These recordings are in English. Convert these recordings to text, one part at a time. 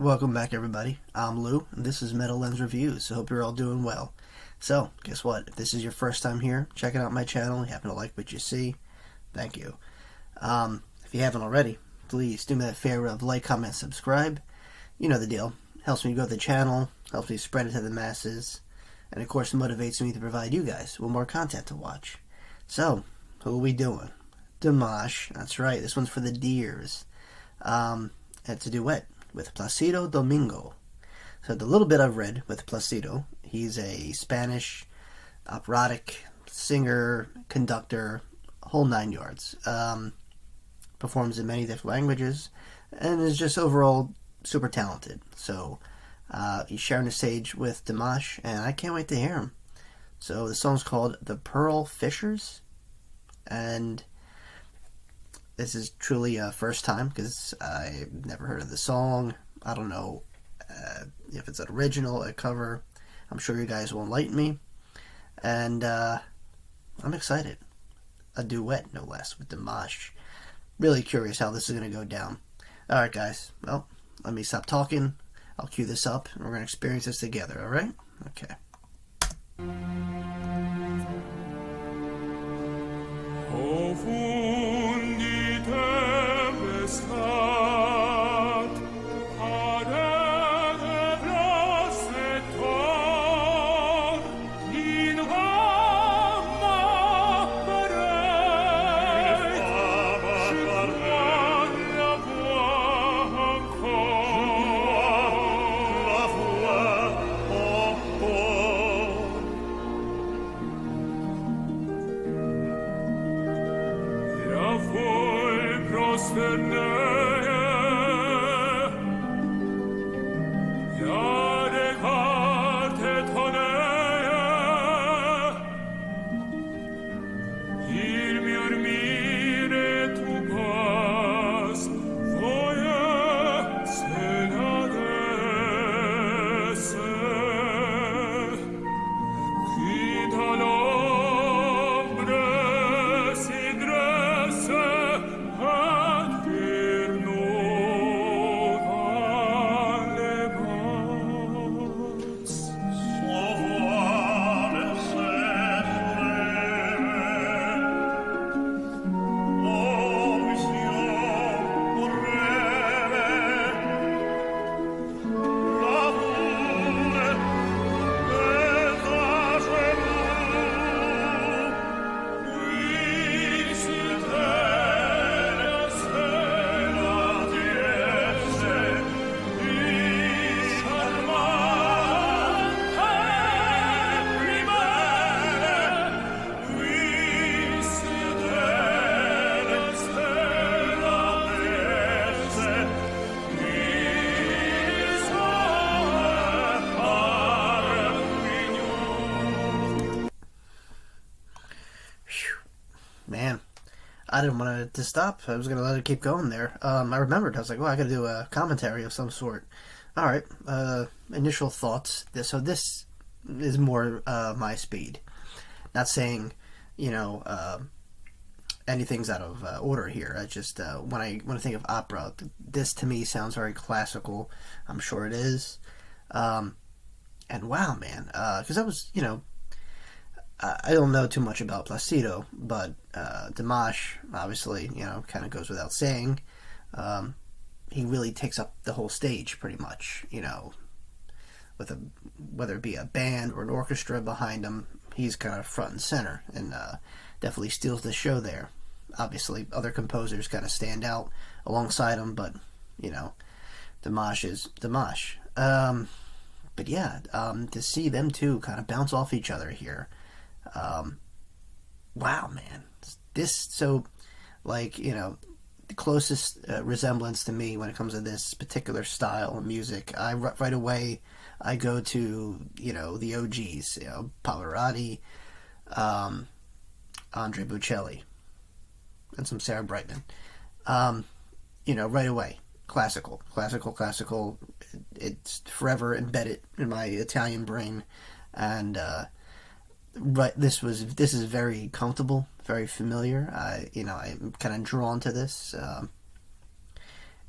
Welcome back, everybody. I'm Lou, and this is Metal Lens Reviews, so hope you're all doing well. So, guess what? If this is your first time here, checking out my channel, you happen to like what you see, thank you. If you haven't already, please do me that favor of like, comment, subscribe. You know the deal. Helps me grow the channel, helps me spread it to the masses, and of course motivates me to provide you guys with more content to watch. So, who are we doing? Dimash, that's right, this one's for the deers. It's a duet with Placido Domingo. So the little bit I've read with Placido, he's a Spanish operatic singer, conductor, whole nine yards. Performs in many different languages and is just overall super talented. So he's sharing the stage with Dimash, and I can't wait to hear him. So the song's called The Pearl Fishers, and this is truly a first time because I've never heard of the song. I don't know if it's an original, a cover. I'm sure you guys will enlighten me. And I'm excited. A duet, no less, with Dimash. Really curious how this is going to go down. Alright, guys. Well, let me stop talking. I'll cue this up, and we're going to experience this together, alright? Okay. Man, I didn't want it to stop. I was going to let it keep going there. I remembered. I was like, well, I got to do a commentary of some sort. Alright, initial thoughts. So this is more my speed. Not saying, anything's out of order here. I just, when I think of opera, this to me sounds very classical. I'm sure it is. And wow, man. Because I was, I don't know too much about Placido, but Dimash, obviously, kind of goes without saying. He really takes up the whole stage, pretty much, with whether it be a band or an orchestra behind him, he's kind of front and center, and definitely steals the show there. Obviously, other composers kind of stand out alongside him, but, Dimash is Dimash. But yeah, to see them two kind of bounce off each other here, wow, man. The closest resemblance to me when it comes to this particular style of music, right away I go to, the OGs, Pavarotti, Andre Bocelli, and some Sarah Brightman. Right away. Classical. It's forever embedded in my Italian brain, and this is very comfortable, very familiar. I'm kind of drawn to this,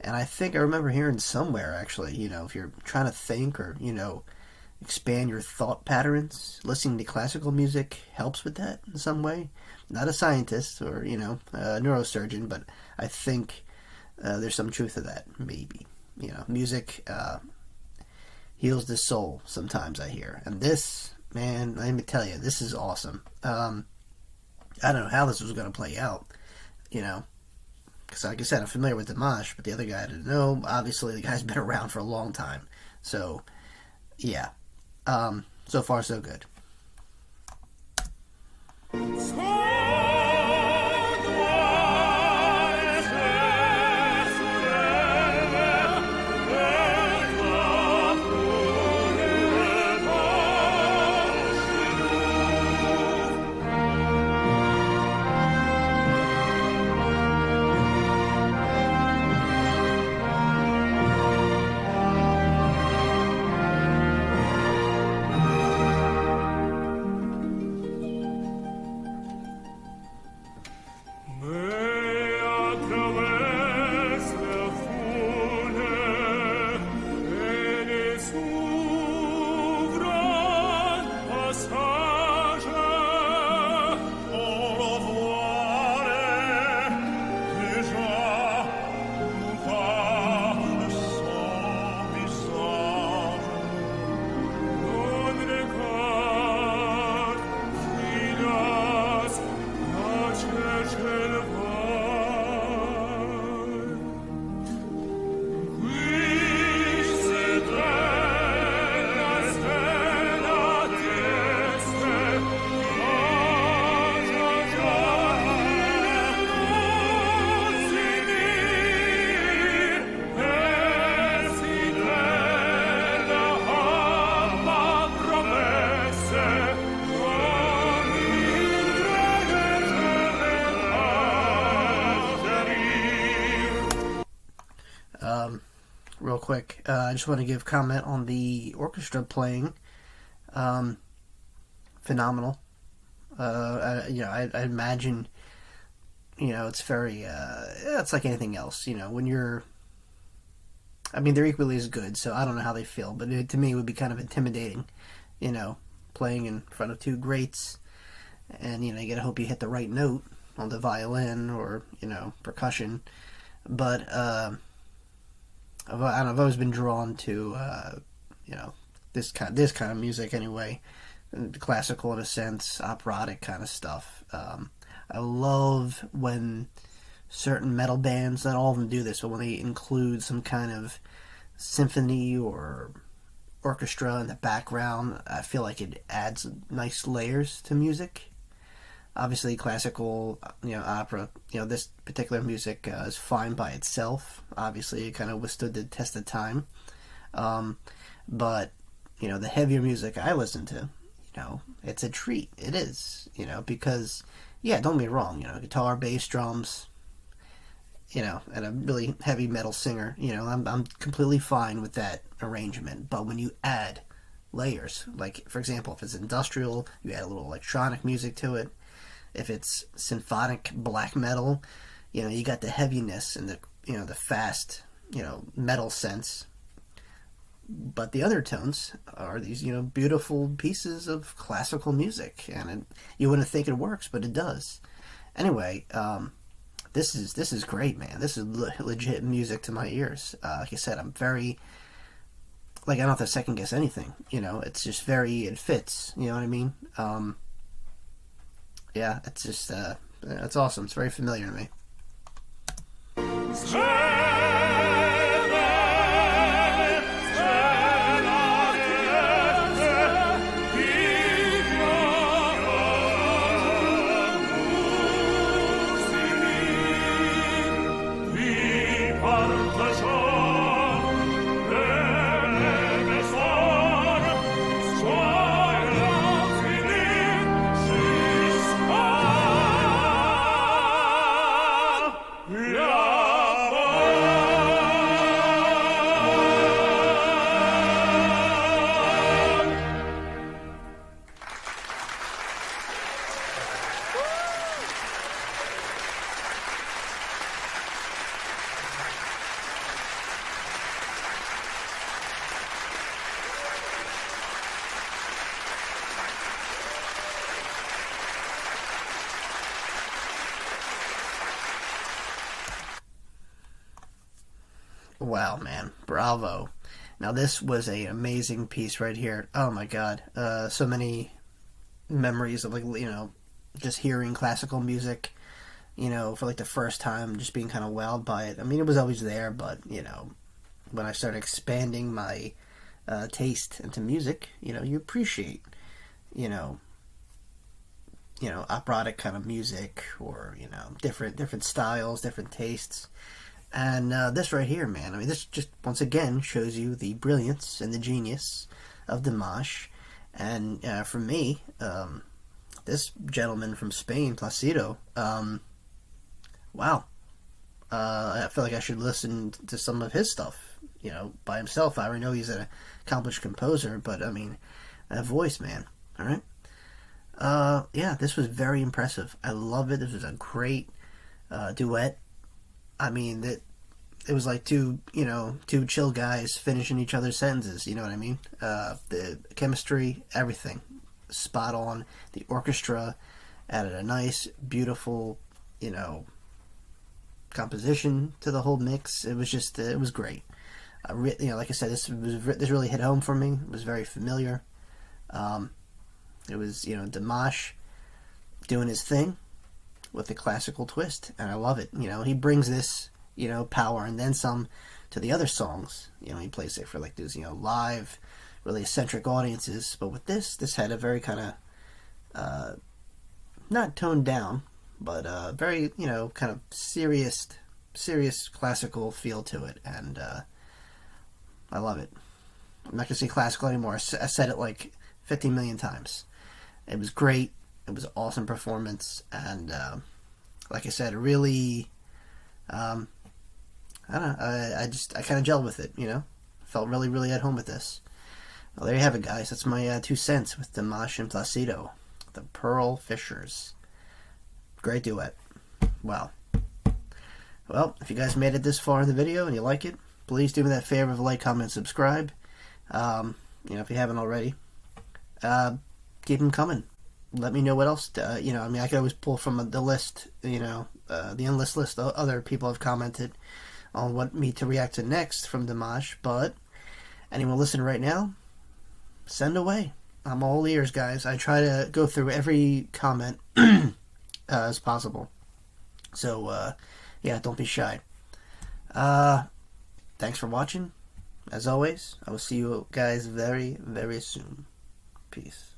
And I think I remember hearing somewhere, actually, if you're trying to think or, expand your thought patterns, listening to classical music helps with that in some way. Not a scientist or, a neurosurgeon, but I think there's some truth to that, maybe. Music heals the soul sometimes, I hear. And this, man, let me tell you, this is awesome. I don't know how this was going to play out, because like I said, I'm familiar with Dimash, but the other guy I didn't know. Obviously, the guy's been around for a long time. So, yeah. So far, so good. Real quick, I just want to give comment on the orchestra playing. Phenomenal. I imagine, it's very, it's like anything else. When you're, I mean, they're equally as good, so I don't know how they feel, but to me, it would be kind of intimidating, playing in front of two greats, and you gotta hope you hit the right note on the violin or percussion, but I've always been drawn to this kind of music anyway, classical in a sense, operatic kind of stuff. I love when certain metal bands, not all of them do this, but when they include some kind of symphony or orchestra in the background, I feel like it adds nice layers to music. Obviously, classical, opera, this particular music is fine by itself. Obviously, it kind of withstood the test of time. But, the heavier music I listen to, it's a treat. It is, because, yeah, don't get me wrong, guitar, bass, drums, and a really heavy metal singer, I'm completely fine with that arrangement. But when you add layers, like, for example, if it's industrial, you add a little electronic music to it. If it's symphonic black metal, you got the heaviness and the fast, metal sense. But the other tones are these, beautiful pieces of classical music, and you wouldn't think it works, but it does. Anyway, this is great, man. This is legit music to my ears. Like I said, I'm very, I don't have to second guess anything. It's just it fits. You know what I mean? Yeah, it's just, it's awesome. It's very familiar to me. Yeah. Wow, man, bravo. Now this was an amazing piece right here. Oh my god, so many memories of, like, just hearing classical music, for like the first time, just being kind of wowed by it. I mean, it was always there, but when I started expanding my taste into music, you appreciate, you know, operatic kind of music, or different styles, different tastes. And this right here, man, I mean, this just once again shows you the brilliance and the genius of Dimash. And for me, this gentleman from Spain, Placido, wow. I feel like I should listen to some of his stuff, by himself. I already know he's an accomplished composer, but I mean, that voice, man, all right? Yeah, this was very impressive. I love it. This was a great duet. I mean, it was like two chill guys finishing each other's sentences. You know what I mean? The chemistry, everything, spot on. The orchestra added a nice, beautiful, composition to the whole mix. It was just, it was great. Like I said, this really hit home for me. It was very familiar. It was, Dimash doing his thing with a classical twist, and I love it. He brings this, power and then some to the other songs. He plays it for like these, live, really eccentric audiences. But with this had a very kind of, not toned down, but very, kind of serious classical feel to it, and I love it. I'm not gonna say classical anymore. I said it like 50 million times. It was great. It was an awesome performance, and like I said, really, I don't know. I kind of gelled with it. Felt really, really at home with this. Well, there you have it, guys. That's my 2 cents with Dimash and Placido, the Pearl Fishers. Great duet. Wow. Well, if you guys made it this far in the video and you like it, please do me that favor of like, comment, subscribe. If you haven't already, keep them coming. Let me know what else. I could always pull from the list. The endless list of other people have commented on what me to react to next from Dimash. But anyone listening right now, send away. I'm all ears, guys. I try to go through every comment as possible. So, yeah, don't be shy. Thanks for watching. As always, I will see you guys very, very soon. Peace.